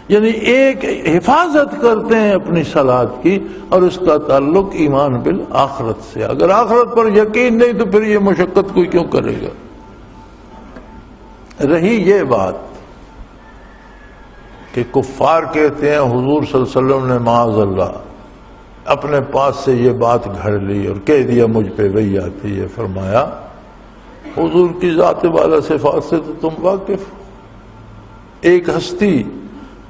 S2: یعنی ایک حفاظت کرتے ہیں اپنی صلاۃ کی، اور اس کا تعلق ایمان بالآخرت سے۔ اگر آخرت پر یقین نہیں تو پھر یہ مشقت کوئی کیوں کرے گا؟ رہی یہ بات کہ کفار کہتے ہیں حضور صلی اللہ علیہ وسلم نے معاذ اللہ اپنے پاس سے یہ بات گھڑ لی اور کہہ دیا مجھ پہ وہی آتی ہے۔ فرمایا حضور کی ذات والا صفات سے تو تم واقف ہو۔ ایک ہستی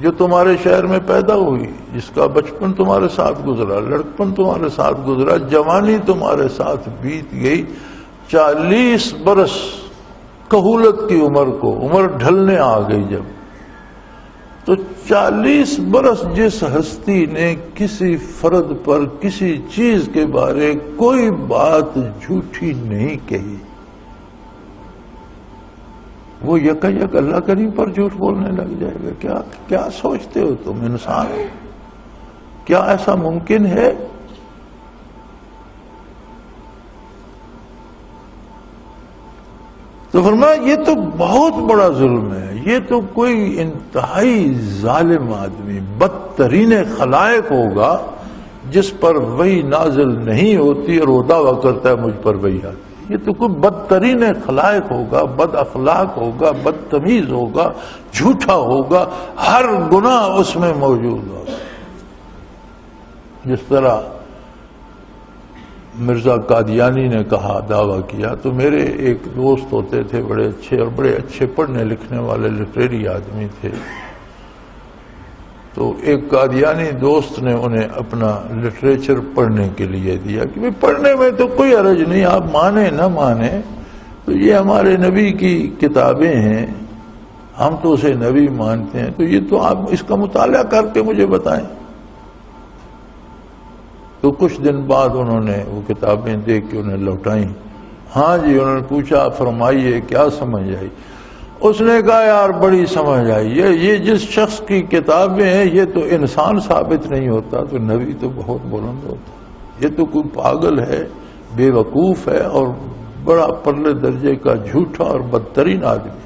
S2: جو تمہارے شہر میں پیدا ہوئی، جس کا بچپن تمہارے ساتھ گزرا، لڑکپن تمہارے ساتھ گزرا، جوانی تمہارے ساتھ بیت گئی، 40 برس کہولت کی عمر کو، عمر ڈھلنے آ گئی جب، تو 40 برس جس ہستی نے کسی فرد پر کسی چیز کے بارے کوئی بات جھوٹی نہیں کہی، وہ یک اللہ کریم پر جھوٹ بولنے لگ جائے گا؟ کیا سوچتے ہو تم انسان؟ کیا ایسا ممکن ہے؟ تو فرمایا یہ تو بہت بڑا ظلم ہے، یہ تو کوئی انتہائی ظالم آدمی، بدترین خلائق ہوگا جس پر وحی نازل نہیں ہوتی اور وہ دعویٰ کرتا ہے مجھ پر وحی آتی۔ یہ تو کوئی بدترین خلائق ہوگا، بد اخلاق ہوگا، بدتمیز ہوگا، جھوٹا ہوگا، ہر گناہ اس میں موجود ہوگا۔ جس طرح مرزا قادیانی نے کہا، دعویٰ کیا، تو میرے ایک دوست ہوتے تھے بڑے اچھے، اور بڑے اچھے پڑھنے لکھنے والے لٹریری آدمی تھے، تو ایک قادیانی دوست نے انہیں اپنا لٹریچر پڑھنے کے لیے دیا کہ بھئی پڑھنے میں تو کوئی حرج نہیں، آپ مانیں نہ مانیں، تو یہ ہمارے نبی کی کتابیں ہیں، ہم تو اسے نبی مانتے ہیں، تو یہ تو آپ اس کا مطالعہ کر کے مجھے بتائیں۔ تو کچھ دن بعد انہوں نے وہ کتابیں دیکھ کے انہیں لوٹائیں۔ ہاں جی، انہوں نے پوچھا فرمائیے کیا سمجھ آئی؟ اس نے کہا یار بڑی سمجھ آئی، یہ جس شخص کی کتابیں ہیں یہ تو انسان ثابت نہیں ہوتا تو نبی تو بہت بلند ہوتا، یہ تو کوئی پاگل ہے، بے وقوف ہے، اور بڑا پرلے درجے کا جھوٹا اور بدترین آدمی۔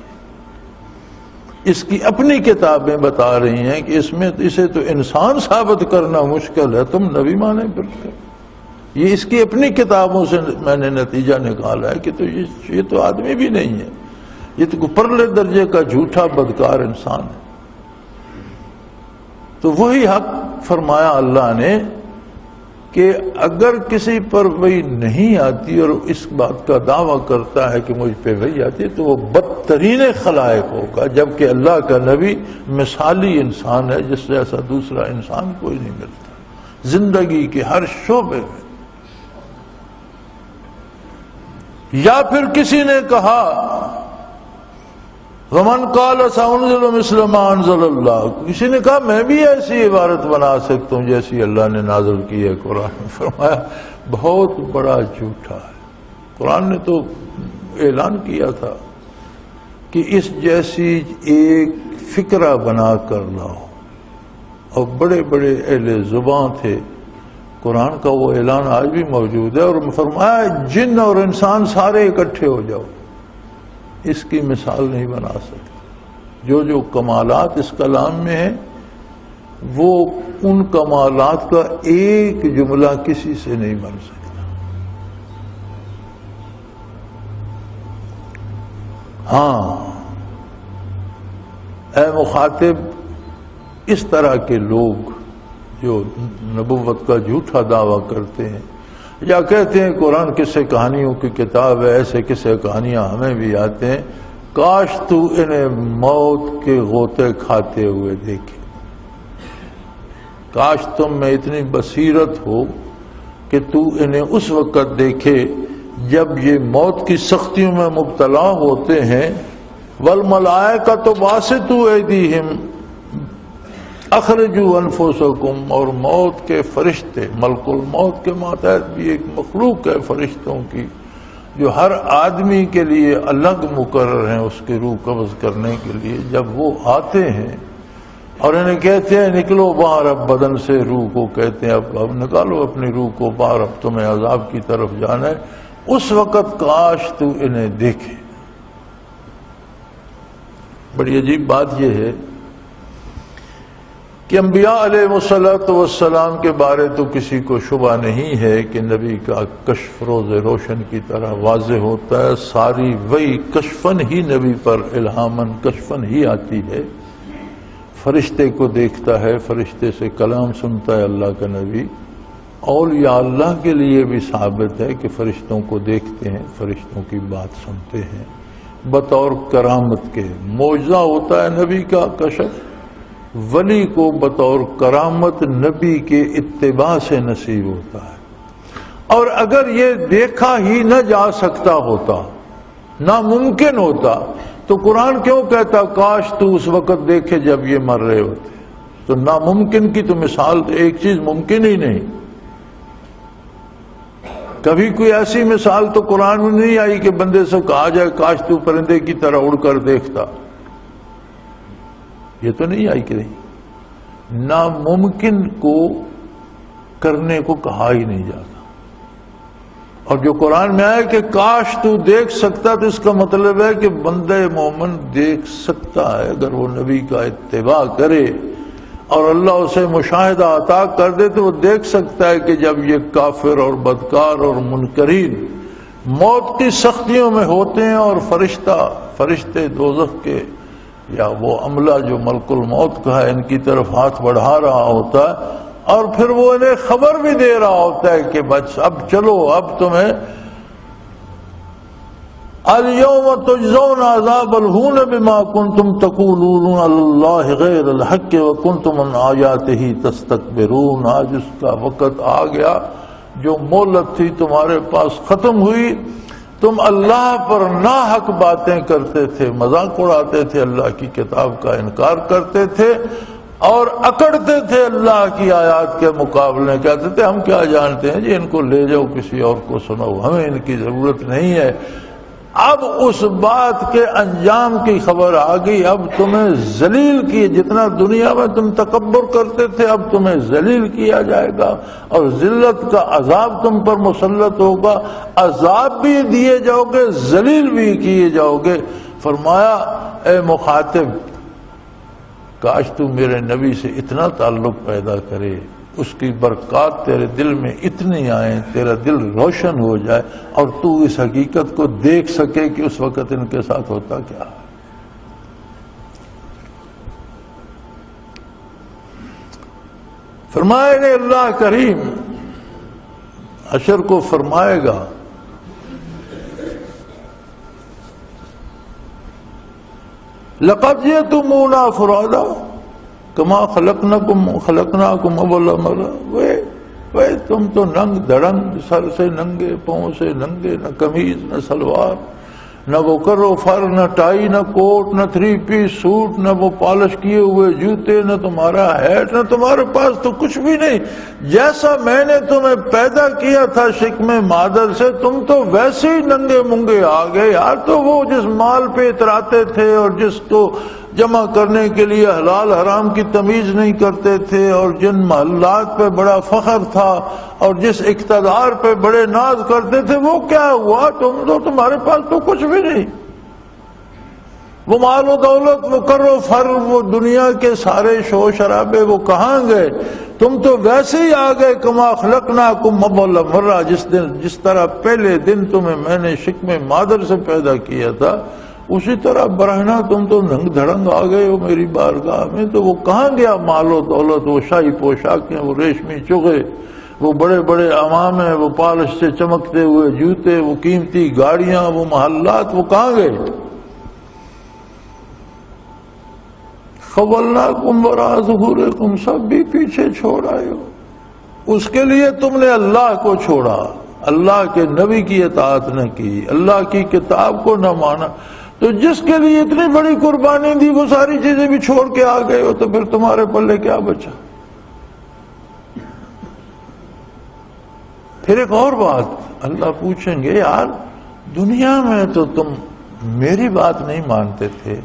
S2: اس کی اپنی کتابیں بتا رہی ہیں کہ اسے تو انسان ثابت کرنا مشکل ہے، تم نبی مانے پھرتے۔ یہ اس کی اپنی کتابوں سے میں نے نتیجہ نکالا ہے کہ تو یہ تو آدمی بھی نہیں ہے، یہ تو پرلے درجے کا جھوٹا بدکار انسان ہے۔ تو وہی حق فرمایا اللہ نے کہ اگر کسی پر وحی نہیں آتی اور اس بات کا دعویٰ کرتا ہے کہ مجھ پہ وحی آتی ہے تو وہ بدترین خلائق ہوگا، جبکہ اللہ کا نبی مثالی انسان ہے، جس جیسا دوسرا انسان کوئی نہیں ملتا زندگی کے ہر شعبے میں۔ یا پھر کسی نے کہا وَمَنْ قَالَ سَأُنزِلُ مِثْلَ مَا أَنزَلَ اللَّهُ، کسی نے کہا میں بھی ایسی عبارت بنا سکتا ہوں جیسی اللہ نے نازل کی ہے قرآن میں۔ فرمایا بہت بڑا جھوٹا ہے۔ قرآن نے تو اعلان کیا تھا کہ اس جیسی ایک فکرہ بنا کر لاؤ، اور بڑے بڑے اہل زبان تھے، قرآن کا وہ اعلان آج بھی موجود ہے، اور فرمایا جن اور انسان سارے اکٹھے ہو جاؤ، اس کی مثال نہیں بنا سکتے۔ جو کمالات اس کلام میں ہیں وہ ان کمالات کا ایک جملہ کسی سے نہیں بن سکتا۔ ہاں اے مخاطب، اس طرح کے لوگ جو نبوت کا جھوٹا دعویٰ کرتے ہیں یا کہتے ہیں قرآن قصے کہانیوں کی کتاب ہے، ایسے قصے کہانیاں ہمیں بھی آتے ہیں، کاش تو انہیں موت کے غوطے کھاتے ہوئے دیکھے، کاش تم میں اتنی بصیرت ہو کہ تو انہیں اس وقت دیکھے جب یہ موت کی سختیوں میں مبتلا ہوتے ہیں۔ والملائکۃ باسطوا ایدیہم اخرجوا انفسکم، اور موت کے فرشتے، ملک الموت کے ماتحت بھی ایک مخلوق ہے فرشتوں کی جو ہر آدمی کے لیے الگ مقرر ہیں اس کی روح قبض کرنے کے لیے، جب وہ آتے ہیں اور انہیں کہتے ہیں نکلو باہر، اب بدن سے روح کو کہتے ہیں اب نکالو اپنی روح کو باہر، اب تمہیں عذاب کی طرف جانا ہے، اس وقت کاش تو انہیں دیکھے۔ بڑی عجیب بات یہ ہے کہ انبیاء علیہ والسلام کے بارے تو کسی کو شبہ نہیں ہے کہ نبی کا کشف روز روشن کی طرح واضح ہوتا ہے، ساری وحی کشفن ہی نبی پر الہامن کشفن ہی آتی ہے، فرشتے کو دیکھتا ہے، فرشتے سے کلام سنتا ہے اللہ کا نبی۔ اولیاء اللہ کے لیے بھی ثابت ہے کہ فرشتوں کو دیکھتے ہیں، فرشتوں کی بات سنتے ہیں، بطور کرامت کے معجزہ ہوتا ہے نبی کا کشف، ولی کو بطور کرامت نبی کے اتباع سے نصیب ہوتا ہے۔ اور اگر یہ دیکھا ہی نہ جا سکتا ہوتا، ناممکن ہوتا، تو قرآن کیوں کہتا کاش تو اس وقت دیکھے جب یہ مر رہے ہوتے؟ تو ناممکن کی تو مثال، ایک چیز ممکن ہی نہیں، کبھی کوئی ایسی مثال تو قرآن میں نہیں آئی کہ بندے سے کہا جائے کاش تو پرندے کی طرح اڑ کر دیکھتا، یہ تو نہیں آئی کہ نہیں، ناممکن کو کرنے کو کہا ہی نہیں جاتا۔ اور جو قرآن میں آئے کہ کاش تو دیکھ سکتا، تو اس کا مطلب ہے کہ بندہ مومن دیکھ سکتا ہے اگر وہ نبی کا اتباع کرے اور اللہ اسے مشاہدہ عطا کر دے، تو وہ دیکھ سکتا ہے کہ جب یہ کافر اور بدکار اور منکرین موت کی سختیوں میں ہوتے ہیں اور فرشتے دوزخ کے یا وہ عملہ جو ملک الموت کا ہے ان کی طرف ہاتھ بڑھا رہا ہوتا ہے، اور پھر وہ انہیں خبر بھی دے رہا ہوتا ہے کہ بس اب چلو، اب تمہیں اليوم تجزون عذاب الہون بما کنتم تقولون علی اللہ غیر الحق وکنتم عن آیاتہ تستکبرون، آج اس کا وقت آ گیا، جو مہلت تھی تمہارے پاس ختم ہوئی، تم اللہ پر ناحق باتیں کرتے تھے، مذاق اڑاتے تھے، اللہ کی کتاب کا انکار کرتے تھے اور اکڑتے تھے اللہ کی آیات کے مقابلے، کہتے تھے ہم کیا جانتے ہیں جی، ان کو لے جاؤ کسی اور کو سناؤ، ہمیں ان کی ضرورت نہیں ہے۔ اب اس بات کے انجام کی خبر آ گئی، اب تمہیں ذلیل کیے، جتنا دنیا میں تم تکبر کرتے تھے اب تمہیں ذلیل کیا جائے گا، اور ذلت کا عذاب تم پر مسلط ہوگا، عذاب بھی دیے جاؤ گے، ذلیل بھی کیے جاؤ گے۔ فرمایا اے مخاطب، کاش تو میرے نبی سے اتنا تعلق پیدا کرے، اس کی برکات تیرے دل میں اتنی آئیں، تیرا دل روشن ہو جائے اور تو اس حقیقت کو دیکھ سکے کہ اس وقت ان کے ساتھ ہوتا کیا ہے۔ فرمائے گا اللہ کریم حشر کو فرمائے گا لقد جئتمونا فرادا کما خلقناکم اول مرہ، وہ تم تو ننگ دھڑنگ، سر سے ننگے، پاؤں سے ننگے، نہ قمیض نہ سلوار، نہ وہ کرو فر، نہ ٹائی، نہ کوٹ، نہ 3 پیس سوٹ، نہ وہ پالش کیے ہوئے جوتے، نہ تمہارا ہیٹ، نہ تمہارے پاس تو کچھ بھی نہیں۔ جیسا میں نے تمہیں پیدا کیا تھا شکم مادر سے، تم تو ویسے ہی ننگے منگے آ گئے یار۔ تو وہ جس مال پہ اتراتے تھے اور جس کو جمع کرنے کے لیے حلال حرام کی تمیز نہیں کرتے تھے، اور جن محلات پہ بڑا فخر تھا اور جس اقتدار پہ بڑے ناز کرتے تھے، وہ کیا ہوا؟ تمہارے پاس تو کچھ بھی نہیں۔ وہ مال و دولت، وہ کر و فر، وہ دنیا کے سارے شور شرابے، وہ کہاں گئے؟ تم تو ویسے ہی آ گئے کما خلقناکم اول مرہ، جس طرح پہلے دن تمہیں میں نے شکم مادر سے پیدا کیا تھا، اسی طرح برہنا تم تو ننگ دھڑنگ آ گئے ہو میری بارگاہ میں، تو وہ کہاں گیا مال و دولت، وہ شاہی پوشاکیں، وہ ریشمی چغے، وہ بڑے بڑے عوامیں، وہ پالش سے چمکتے ہوئے جوتے، وہ قیمتی گاڑیاں، وہ محلات، وہ کہاں گئے؟ خولناکم وراء ظہورکم، سب بھی پیچھے چھوڑ آئے ہو۔ اس کے لیے تم نے اللہ کو چھوڑا، اللہ کے نبی کی اطاعت نہ کی، اللہ کی کتاب کو نہ مانا، تو جس کے لیے اتنی بڑی قربانی دی وہ ساری چیزیں بھی چھوڑ کے آ گئے ہو، تو پھر تمہارے پلے کیا بچا؟ پھر ایک اور بات اللہ پوچھیں گے، یار دنیا میں تو تم میری بات نہیں مانتے تھے،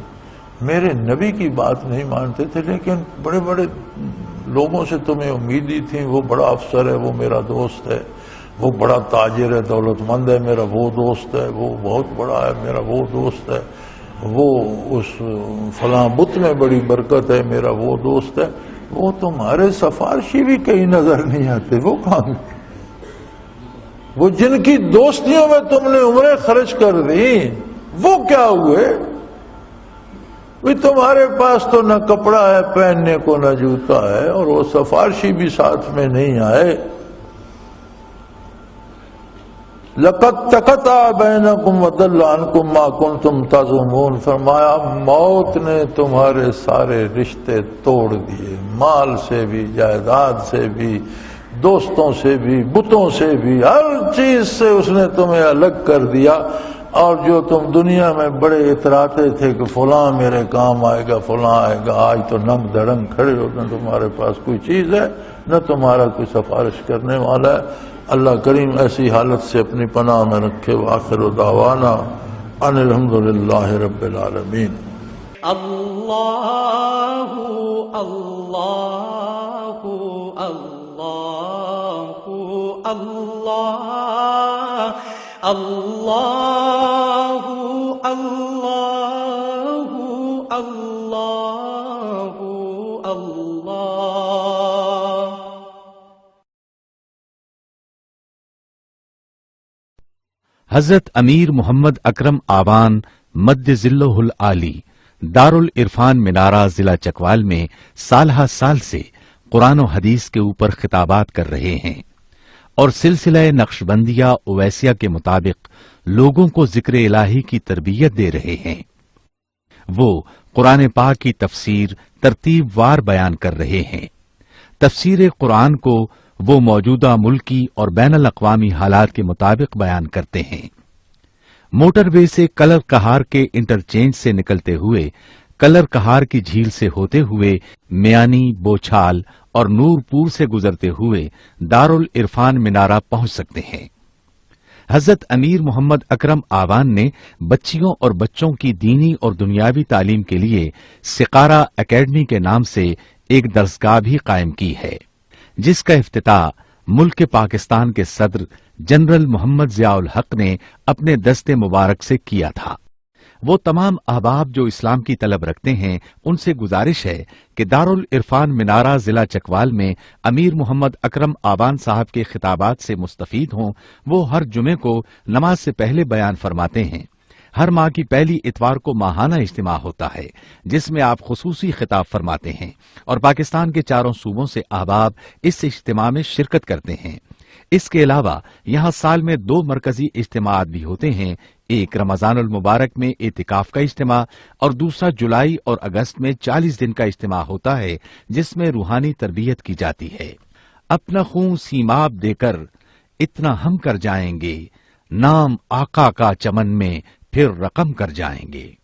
S2: میرے نبی کی بات نہیں مانتے تھے، لیکن بڑے بڑے لوگوں سے تمہیں امیدیں تھیں، وہ بڑا افسر ہے، وہ میرا دوست ہے، وہ بڑا تاجر ہے، دولت مند ہے، میرا وہ دوست ہے، وہ بہت بڑا ہے، میرا وہ دوست ہے، وہ اس فلاں بت میں بڑی برکت ہے، میرا وہ دوست ہے، وہ تمہارے سفارشی بھی کہیں نظر نہیں آتے، وہ کہاں گئے؟ وہ جن کی دوستیوں میں تم نے عمریں خرچ کر دی وہ کیا ہوئے؟ بھی تمہارے پاس تو نہ کپڑا ہے پہننے کو، نہ جوتا ہے، اور وہ سفارشی بھی ساتھ میں نہیں آئے۔ لَقَدْ تَقَطَعَ بَيْنَكُمْ وَضَلَّ عَنْكُمْ مَا كُنْتُمْ تَزْعُمُونَ، فرمایا موت نے تمہارے سارے رشتے توڑ دیے، مال سے بھی، جائیداد سے بھی، دوستوں سے بھی، بتوں سے بھی، ہر چیز سے اس نے تمہیں الگ کر دیا۔ اور جو تم دنیا میں بڑے اتراتے تھے کہ فلاں میرے کام آئے گا، فلاں آئے گا، آج تو ننگ دھڑنگ کھڑے ہو، نہ تمہارے پاس کوئی چیز ہے، نہ تمہارا کوئی سفارش کرنے والا ہے۔ اللہ کریم ایسی حالت سے اپنی پناہ میں رکھے۔ وآخر دعوانا ان الحمدللہ رب العالمین۔
S1: اللہ اللہ اللہ اللہ اللہ اللہ اللہ اللہ۔
S3: حضرت امیر محمد اکرم آوان مد ذلہ العالی دارالعرفان منارہ ضلع چکوال میں سالہ سال سے قرآن و حدیث کے اوپر خطابات کر رہے ہیں اور سلسلہ نقشبندیہ اویسیہ کے مطابق لوگوں کو ذکر الہی کی تربیت دے رہے ہیں۔ وہ قرآن پاک کی تفسیر ترتیب وار بیان کر رہے ہیں۔ تفسیر قرآن کو وہ موجودہ ملکی اور بین الاقوامی حالات کے مطابق بیان کرتے ہیں۔ موٹر وے سے کلر کہار کے انٹرچینج سے نکلتے ہوئے، کلر کہار کی جھیل سے ہوتے ہوئے، میانی، بوچھال اور نور پور سے گزرتے ہوئے دارالعرفان منارہ پہنچ سکتے ہیں۔ حضرت امیر محمد اکرم آوان نے بچیوں اور بچوں کی دینی اور دنیاوی تعلیم کے لیے سقارہ اکیڈمی کے نام سے ایک درسگاہ بھی قائم کی ہے، جس کا افتتاح ملک پاکستان کے صدر جنرل محمد ضیاء الحق نے اپنے دست مبارک سے کیا تھا۔ وہ تمام احباب جو اسلام کی طلب رکھتے ہیں ان سے گزارش ہے کہ دارالعرفان منارہ ضلع چکوال میں امیر محمد اکرم آوان صاحب کے خطابات سے مستفید ہوں۔ وہ ہر جمعے کو نماز سے پہلے بیان فرماتے ہیں۔ ہر ماہ کی پہلی اتوار کو ماہانہ اجتماع ہوتا ہے جس میں آپ خصوصی خطاب فرماتے ہیں اور پاکستان کے چاروں صوبوں سے احباب اس اجتماع میں شرکت کرتے ہیں۔ اس کے علاوہ یہاں سال میں 2 مرکزی اجتماعات بھی ہوتے ہیں، ایک رمضان المبارک میں اعتکاف کا اجتماع اور دوسرا جولائی اور اگست میں 40 دن کا اجتماع ہوتا ہے جس میں روحانی تربیت کی جاتی ہے۔ اپنا خون سیماب دے کر اتنا ہم کر جائیں گے، نام آقا کا چمن میں پھر رقم کر جائیں گے۔